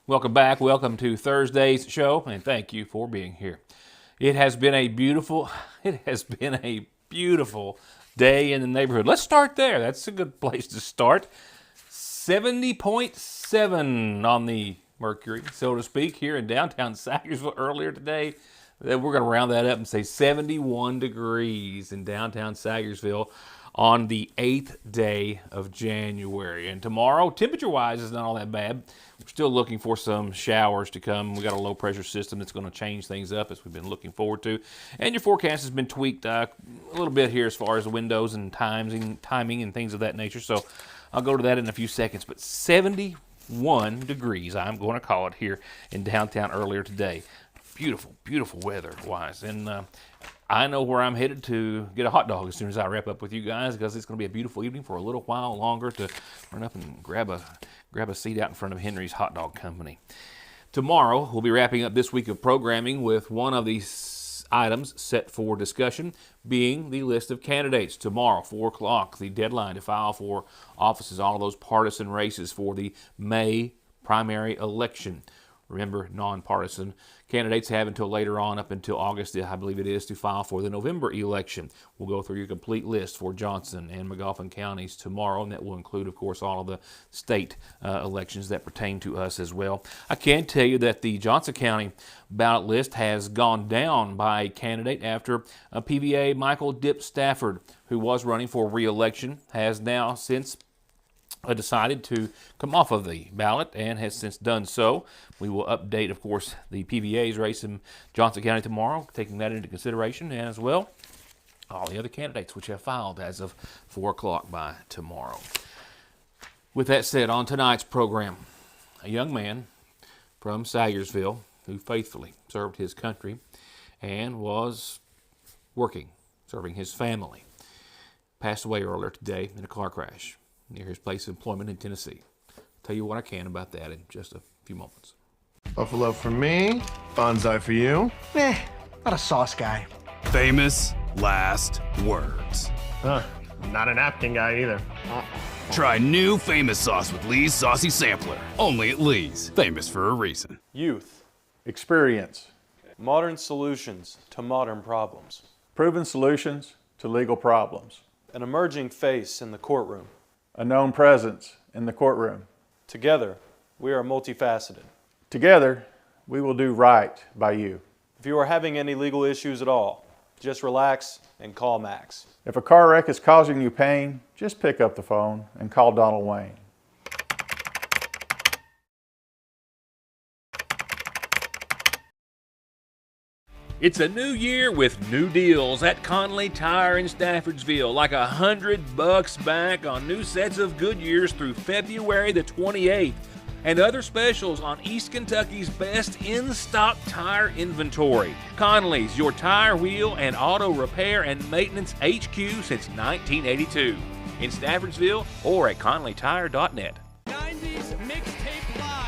Welcome back. Welcome to Thursday's show, and thank you for being here. It has been a beautiful day in the neighborhood. Let's start there. That's a good place to start. 70.7 on the mercury, so to speak, here in downtown Sagersville earlier today. Then we're going to round that up and say 71 degrees in downtown Sagersville on the 8th day of January. And tomorrow, temperature-wise, is not all that bad. We're still looking for some showers to come. We got a low-pressure system that's going to change things up, as we've been looking forward to. And your forecast has been tweaked a little bit here as far as the windows and timing and things of that nature. So I'll go to that in a few seconds. But 71 degrees, I'm going to call it, here in downtown earlier today. Beautiful, beautiful weather-wise. And I know where I'm headed to get a hot dog as soon as I wrap up with you guys, because it's going to be a beautiful evening for a little while longer to run up and grab a seat out in front of Henry's Hot Dog Company. Tomorrow, we'll be wrapping up this week of programming with one of these items set for discussion being the list of candidates. Tomorrow, 4 o'clock, the deadline to file for offices, all of those partisan races for the May primary election. Remember, nonpartisan candidates have until later on, up until August, I believe it is, to file for the November election. We'll go through your complete list for Johnson and McGoffin counties tomorrow, and that will include, of course, all of the state elections that pertain to us as well. I can tell you that the Johnson County ballot list has gone down by a candidate after PVA Michael Dip Stafford, who was running for re-election, has now since decided to come off of the ballot and has since done so. We will update, of course, the PVA's race in Johnson County tomorrow, taking that into consideration, and as well all the other candidates which have filed as of 4 o'clock by tomorrow. With that said, on tonight's program, a young man from Sagersville who faithfully served his country and was serving his family, passed away earlier today in a car crash near his place of employment in Tennessee. I'll tell you what I can about that in just a few moments. Buffalo for me, bonsai for you. Not a sauce guy. Famous last words. Not a napkin guy either. Try new famous sauce with Lee's Saucy Sampler. Only at Lee's. Famous for a reason. Youth. Experience. Modern solutions to modern problems. Proven solutions to legal problems. An emerging face in the courtroom. A known presence in the courtroom. Together, we are multifaceted. Together, we will do right by you. If you are having any legal issues at all, just relax and call Max. If a car wreck is causing you pain, just pick up the phone and call Donald Wayne. It's a new year with new deals at Conley Tire in Staffordsville, like $100 back on new sets of Goodyears through February the 28th, and other specials on East Kentucky's best in-stock tire inventory. Conley's, your tire, wheel, and auto repair and maintenance HQ since 1982. In Staffordsville or at conleytire.net. 90s Mixtape Live.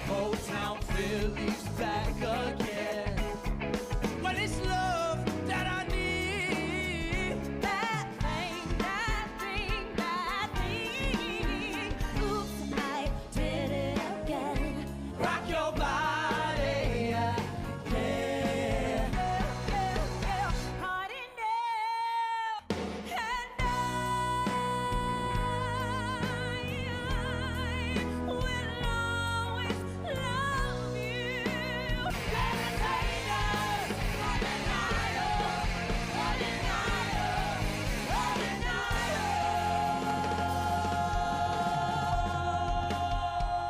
Motown Philly's back again. Well, it's love that I need. That thing. Oops, I did it again. Rock your body, yeah. Party now, and I will always love you.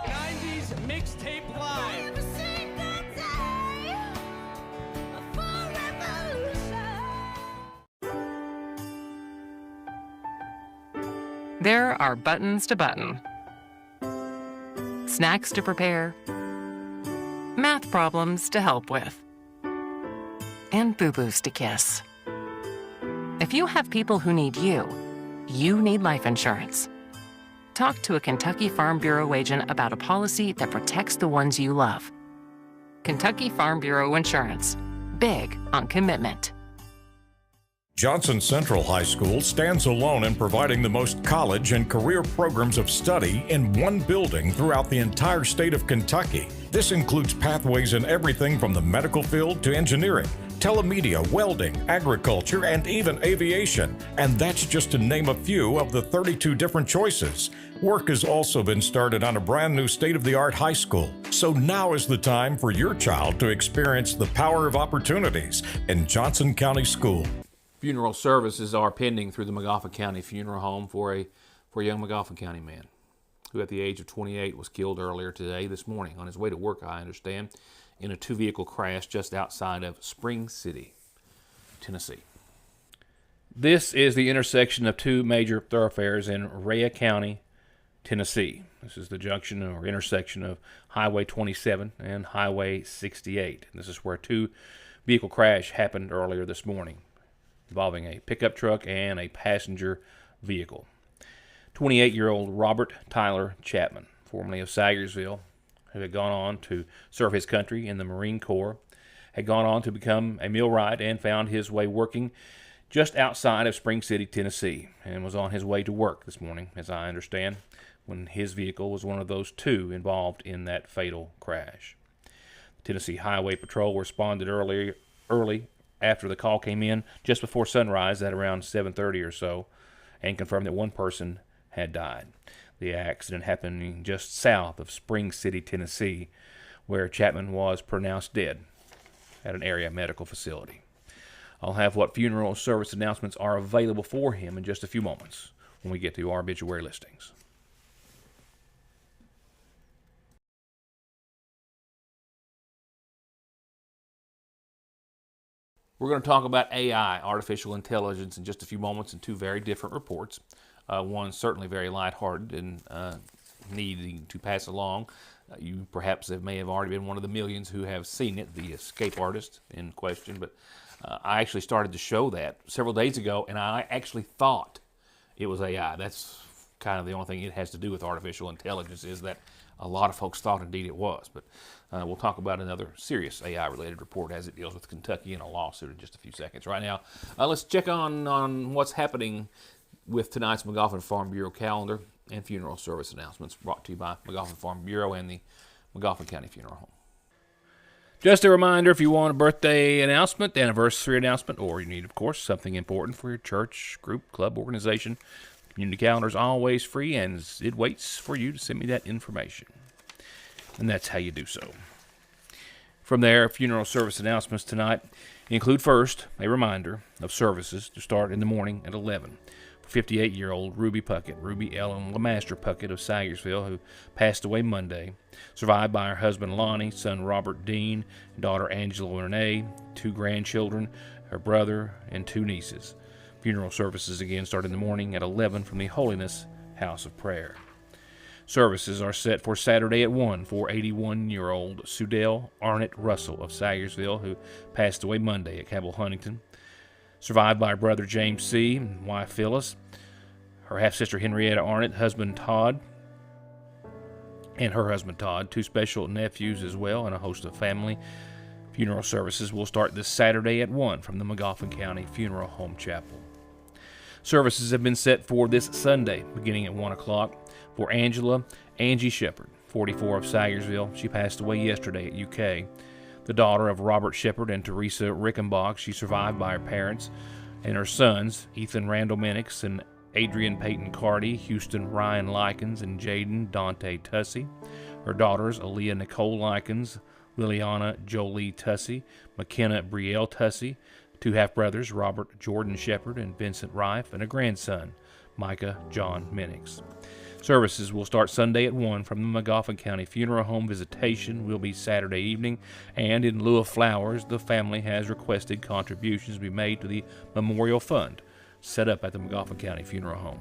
'90s Mixtape Live. Every single day for revolution. There are buttons to button, snacks to prepare, math problems to help with, and boo-boos to kiss. If you have people who need you, you need life insurance. Talk to a Kentucky Farm Bureau agent about a policy that protects the ones you love. Kentucky Farm Bureau Insurance. Big on commitment. Johnson Central High School stands alone in providing the most college and career programs of study in one building throughout the entire state of Kentucky. This includes pathways in everything from the medical field to engineering, telemedia, welding, agriculture, and even aviation. And that's just to name a few of the 32 different choices. Work has also been started on a brand new state-of-the-art high school. So now is the time for your child to experience the power of opportunities in Johnson County School. Funeral services are pending through the Magoffin County Funeral Home for a young Magoffin County man who at the age of 28 was killed earlier this morning, on his way to work, I understand, in a two-vehicle crash just outside of Spring City, Tennessee. This is the intersection of two major thoroughfares in Rhea County, Tennessee. This is the junction or intersection of Highway 27 and Highway 68. And this is where a two-vehicle crash happened earlier this morning, involving a pickup truck and a passenger vehicle. 28-year-old Robert Tyler Chapman, formerly of Sagersville, who had gone on to serve his country in the Marine Corps, had gone on to become a millwright and found his way working just outside of Spring City, Tennessee, and was on his way to work this morning, as I understand, when his vehicle was one of those two involved in that fatal crash. The Tennessee Highway Patrol responded early after the call came in just before sunrise at around 7:30 or so, and confirmed that one person had died. The accident happened just south of Spring City, Tennessee, where Chapman was pronounced dead at an area medical facility. I'll have what funeral service announcements are available for him in just a few moments when we get to our obituary listings. We're going to talk about AI, artificial intelligence, in just a few moments in two very different reports. One certainly very lighthearted and needing to pass along. You perhaps may have already been one of the millions who have seen it, the escape artist in question. But I actually started to show that several days ago, and I actually thought it was AI. That's kind of the only thing it has to do with artificial intelligence, is that a lot of folks thought indeed it was. But we'll talk about another serious AI-related report as it deals with Kentucky and a lawsuit in just a few seconds. Right now, let's check on what's happening with tonight's Magoffin Farm Bureau calendar and funeral service announcements, brought to you by Magoffin Farm Bureau and the Magoffin County Funeral Home. Just a reminder, if you want a birthday announcement, anniversary announcement, or you need, of course, something important for your church, group, club, organization, community calendar is always free, and it waits for you to send me that information. And that's how you do so. From there, funeral service announcements tonight include, first, a reminder of services to start in the morning at 11. 58-year-old Ruby Puckett, Ruby Ellen Lemaster Puckett of Sagersville, who passed away Monday, survived by her husband Lonnie, son Robert Dean, daughter Angela Renee, two grandchildren, her brother, and two nieces. Funeral services again start in the morning at 11 from the Holiness House of Prayer. Services are set for Saturday at 1 for 81-year-old Sudell Arnett Russell of Sagersville, who passed away Monday at Cabell Huntington, survived by her brother James C., and wife Phyllis, her half-sister Henrietta Arnett, husband Todd, and her husband Todd, two special nephews as well, and a host of family. Funeral services will start this Saturday at 1 from the Magoffin County Funeral Home Chapel. Services have been set for this Sunday, beginning at 1 o'clock, for Angie Shepard, 44 of Sagersville. She passed away yesterday at UK. The daughter of Robert Shepard and Teresa Rickenbach, she survived by her parents and her sons, Ethan Randall Minix and Adrian Peyton Carty, Houston Ryan Likens, and Jaden Dante Tussey. Her daughters, Aaliyah Nicole Likens, Liliana Jolie Tussey, McKenna Brielle Tussey, two half-brothers, Robert Jordan Shepard and Vincent Rife, and a grandson, Micah John Minix. Services will start Sunday at 1 from the Magoffin County Funeral Home. Visitation will be Saturday evening, and in lieu of flowers, the family has requested contributions be made to the Memorial Fund set up at the Magoffin County Funeral Home.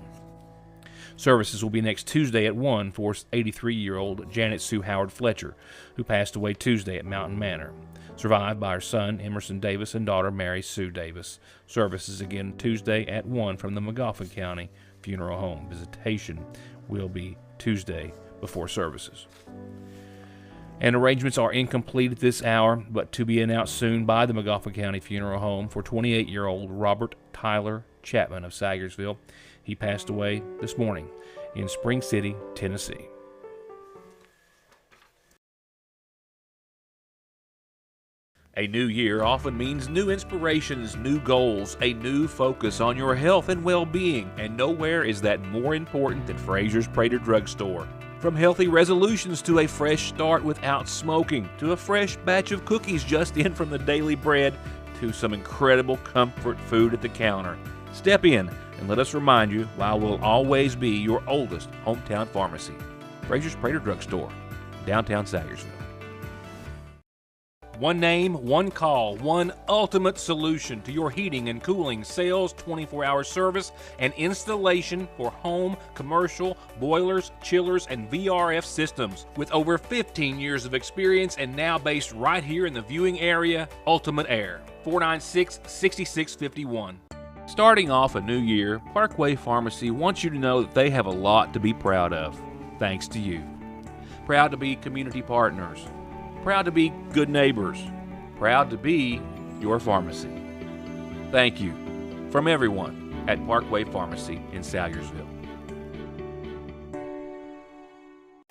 Services will be next Tuesday at 1 for 83-year-old Janet Sue Howard Fletcher, who passed away Tuesday at Mountain Manor, survived by her son Emerson Davis and daughter Mary Sue Davis. Services again Tuesday at 1 from the Magoffin County Funeral Home. Visitation will be Tuesday before services. And arrangements are incomplete at this hour, but to be announced soon by the McGoffin County Funeral Home for 28-year-old Robert Tyler Chapman of Sagersville. He passed away this morning in Spring City, Tennessee. A new year often means new inspirations, new goals, a new focus on your health and well-being, and nowhere is that more important than Fraser's Prater Drugstore. From healthy resolutions to a fresh start without smoking, to a fresh batch of cookies just in from the daily bread, to some incredible comfort food at the counter. Step in and let us remind you why we'll always be your oldest hometown pharmacy. Fraser's Prater Drugstore, downtown Sagersville. One name, one call, one ultimate solution to your heating and cooling, sales, 24-hour service, and installation for home, commercial, boilers, chillers, and VRF systems. With over 15 years of experience and now based right here in the viewing area, Ultimate Air, 496-6651. Starting off a new year, Parkway Pharmacy wants you to know that they have a lot to be proud of, thanks to you. Proud to be community partners. Proud to be good neighbors. Proud to be your pharmacy. Thank you from everyone at Parkway Pharmacy in Sayersville.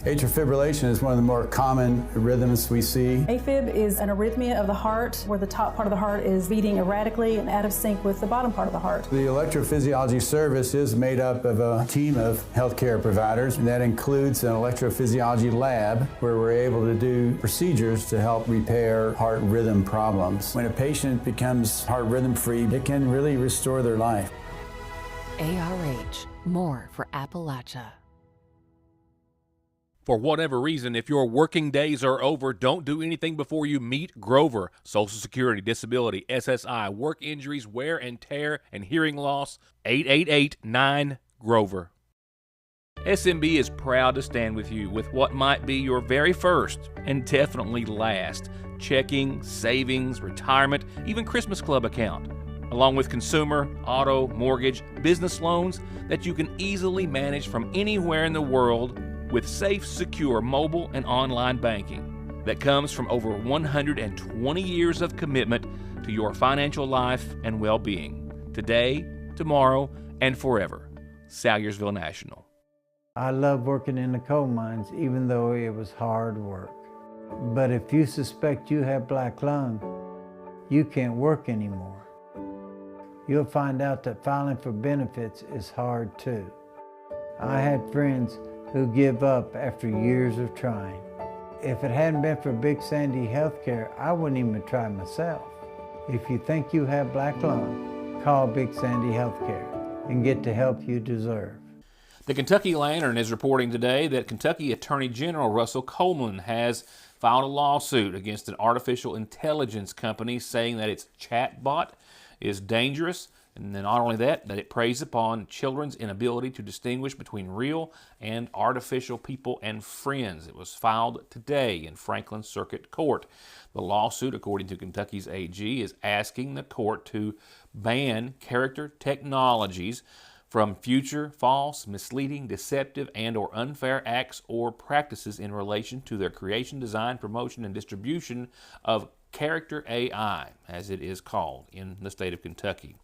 Atrial fibrillation is one of the more common rhythms we see. AFib is an arrhythmia of the heart where the top part of the heart is beating erratically and out of sync with the bottom part of the heart. The electrophysiology service is made up of a team of healthcare providers, and that includes an electrophysiology lab where we're able to do procedures to help repair heart rhythm problems. When a patient becomes heart rhythm free, it can really restore their life. ARH, more for Appalachia. For whatever reason, if your working days are over, don't do anything before you meet Grover. Social Security, disability, SSI, work injuries, wear and tear, and hearing loss. 888-9-GROVER. SMB is proud to stand with you with what might be your very first and definitely last checking, savings, retirement, even Christmas Club account, along with consumer, auto, mortgage, business loans that you can easily manage from anywhere in the world with safe, secure mobile and online banking that comes from over 120 years of commitment to your financial life and well-being. Today, tomorrow, and forever. Salyersville National. I love working in the coal mines, even though it was hard work. But if you suspect you have black lung, you can't work anymore. You'll find out that filing for benefits is hard too. I had friends who give up after years of trying. If it hadn't been for Big Sandy Healthcare, I wouldn't even try myself. If you think you have black lung, call Big Sandy Healthcare and get the help you deserve. The Kentucky Lantern is reporting today that Kentucky Attorney General Russell Coleman has filed a lawsuit against an artificial intelligence company saying that its chatbot is dangerous. And then not only that it preys upon children's inability to distinguish between real and artificial people and friends. It was filed today in Franklin Circuit Court. The lawsuit, according to Kentucky's AG, is asking the court to ban character technologies from future false, misleading, deceptive, and or unfair acts or practices in relation to their creation, design, promotion, and distribution of character AI, as it is called in the state of Kentucky.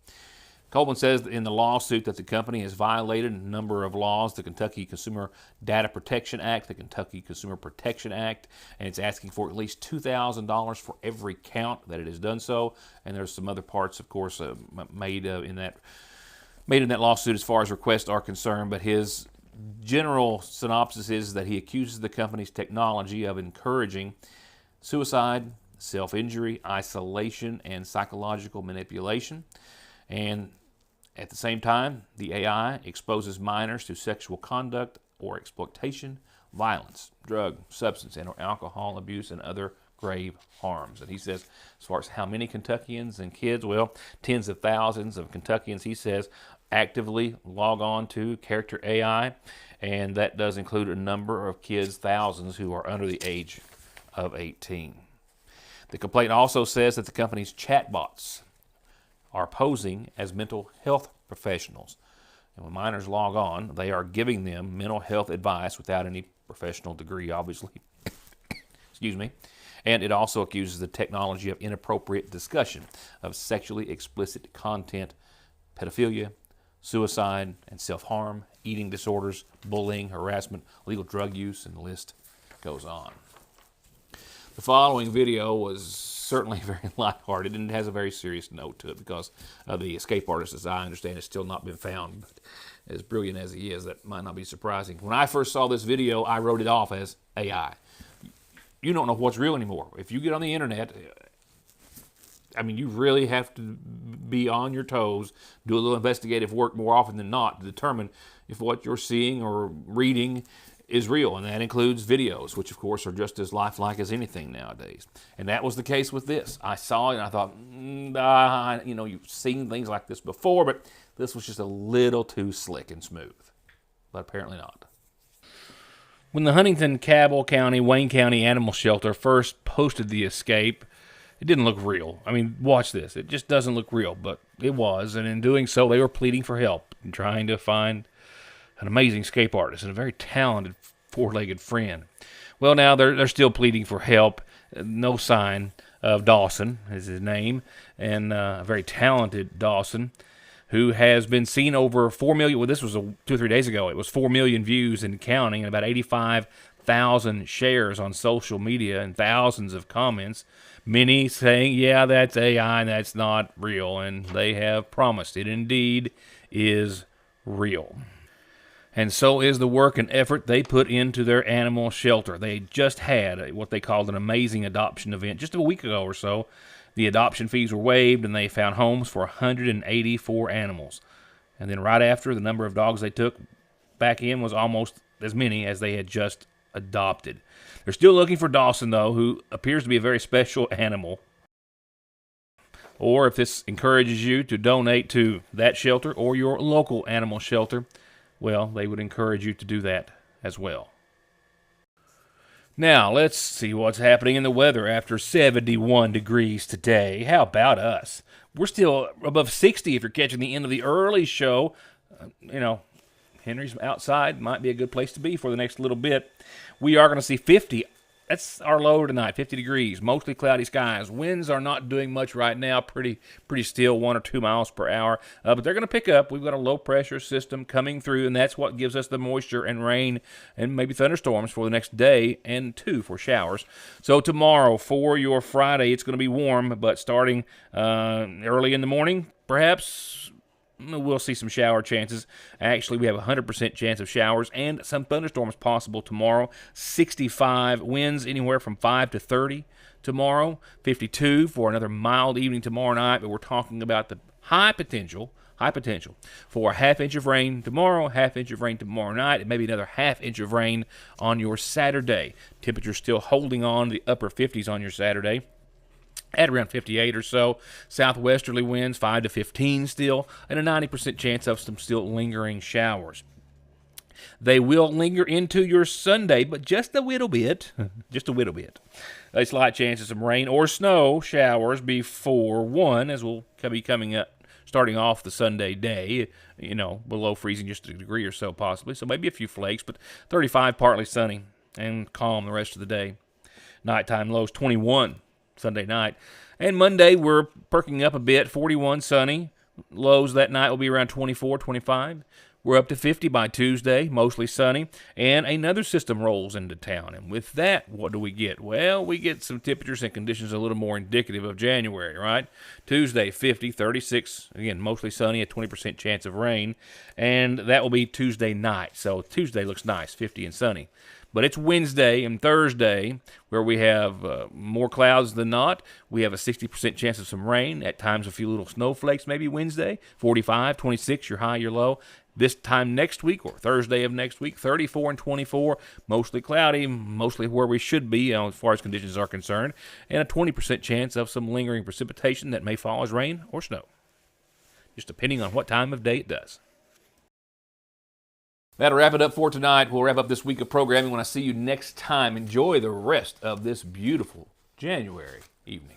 Coleman says in the lawsuit that the company has violated a number of laws, the Kentucky Consumer Data Protection Act, the Kentucky Consumer Protection Act, and it's asking for at least $2,000 for every count that it has done so. And there's some other parts, of course, made in that lawsuit as far as requests are concerned. But his general synopsis is that he accuses the company's technology of encouraging suicide, self-injury, isolation, and psychological manipulation. And at the same time, the AI exposes minors to sexual conduct or exploitation, violence, drug, substance, and or alcohol abuse, and other grave harms. And he says, as far as how many Kentuckians and kids, well, tens of thousands of Kentuckians, he says, actively log on to Character AI, and that does include a number of kids, thousands, who are under the age of 18. The complaint also says that the company's chatbots are posing as mental health professionals. And when minors log on, they are giving them mental health advice without any professional degree, obviously. excuse me, and it also accuses the technology of inappropriate discussion of sexually explicit content, pedophilia, suicide and self-harm, eating disorders, bullying, harassment, illegal drug use, and the list goes on. The following video was certainly very lighthearted, and it has a very serious note to it because the escape artist, as I understand, has still not been found. But as brilliant as he is, that might not be surprising. When I first saw this video, I wrote it off as AI. You don't know what's real anymore. If you get on the internet, I mean, you really have to be on your toes, do a little investigative work more often than not to determine if what you're seeing or reading is real, and that includes videos, which of course are just as lifelike as anything nowadays. And that was the case with this. I saw it and I thought, you've seen things like this before, but this was just a little too slick and smooth. But apparently not. When the Huntington, Cabell County, Wayne County Animal Shelter first posted the escape, it didn't look real. I mean, watch this. It just doesn't look real, but it was. And in doing so, they were pleading for help and trying to find an amazing escape artist and a very talented four-legged friend. Well, now they're still pleading for help. No sign of Dawson is his name, and a very talented Dawson who has been seen over 4 million. Well, this was 2 or 3 days ago. It was 4 million views and counting, and about 85,000 shares on social media and thousands of comments. Many saying, yeah, that's AI and that's not real, and they have promised it indeed is real. And so is the work and effort they put into their animal shelter. They just had what they called an amazing adoption event just a week ago or so. The adoption fees were waived, and they found homes for 184 animals. And then right after, the number of dogs they took back in was almost as many as they had just adopted. They're still looking for Dawson, though, who appears to be a very special animal. Or if this encourages you to donate to that shelter or your local animal shelter, well, they would encourage you to do that as well. Now, let's see what's happening in the weather after 71 degrees today. How about us? We're still above 60 if you're catching the end of the early show. Henry's outside might be a good place to be for the next little bit. We are going to see 50. That's our low tonight, 50 degrees, mostly cloudy skies. Winds are not doing much right now, pretty still, 1 or 2 miles per hour. But they're going to pick up. We've got a low-pressure system coming through, and that's what gives us the moisture and rain and maybe thunderstorms for the next day, and 2 for showers. So tomorrow, for your Friday, it's going to be warm, but starting early in the morning, perhaps we'll see some shower chances. Actually, we have a 100% chance of showers and some thunderstorms possible tomorrow. 65 winds anywhere from 5 to 30 tomorrow. 52 for another mild evening tomorrow night, but we're talking about the high potential for a half inch of rain tomorrow, half inch of rain tomorrow night, and maybe another half inch of rain on your Saturday. Temperatures still holding on to the upper 50s on your Saturday. At around 58 or so. Southwesterly winds 5 to 15 still, and a 90% chance of some still lingering showers. They will linger into your Sunday, but just a little bit. Just a little bit. A slight chance of some rain or snow showers before 1, as we'll be coming up, starting off the Sunday day, below freezing just a degree or so possibly. So maybe a few flakes, but 35 partly sunny and calm the rest of the day. Nighttime lows 21. Sunday night. And Monday, we're perking up a bit, 41 sunny. Lows that night will be around 24, 25. We're up to 50 by Tuesday, mostly sunny. And another system rolls into town. And with that, what do we get? Well, we get some temperatures and conditions a little more indicative of January, right? Tuesday, 50, 36. Again, mostly sunny, a 20% chance of rain. And that will be Tuesday night. So Tuesday looks nice, 50 and sunny. But it's Wednesday and Thursday where we have more clouds than not. We have a 60% chance of some rain, at times a few little snowflakes maybe Wednesday, 45, 26, your high, your low. This time next week or Thursday of next week, 34 and 24, mostly cloudy, mostly where we should be as far as conditions are concerned, and a 20% chance of some lingering precipitation that may fall as rain or snow, just depending on what time of day it does. That'll wrap it up for tonight. We'll wrap up this week of programming when I see you next time. Enjoy the rest of this beautiful January evening.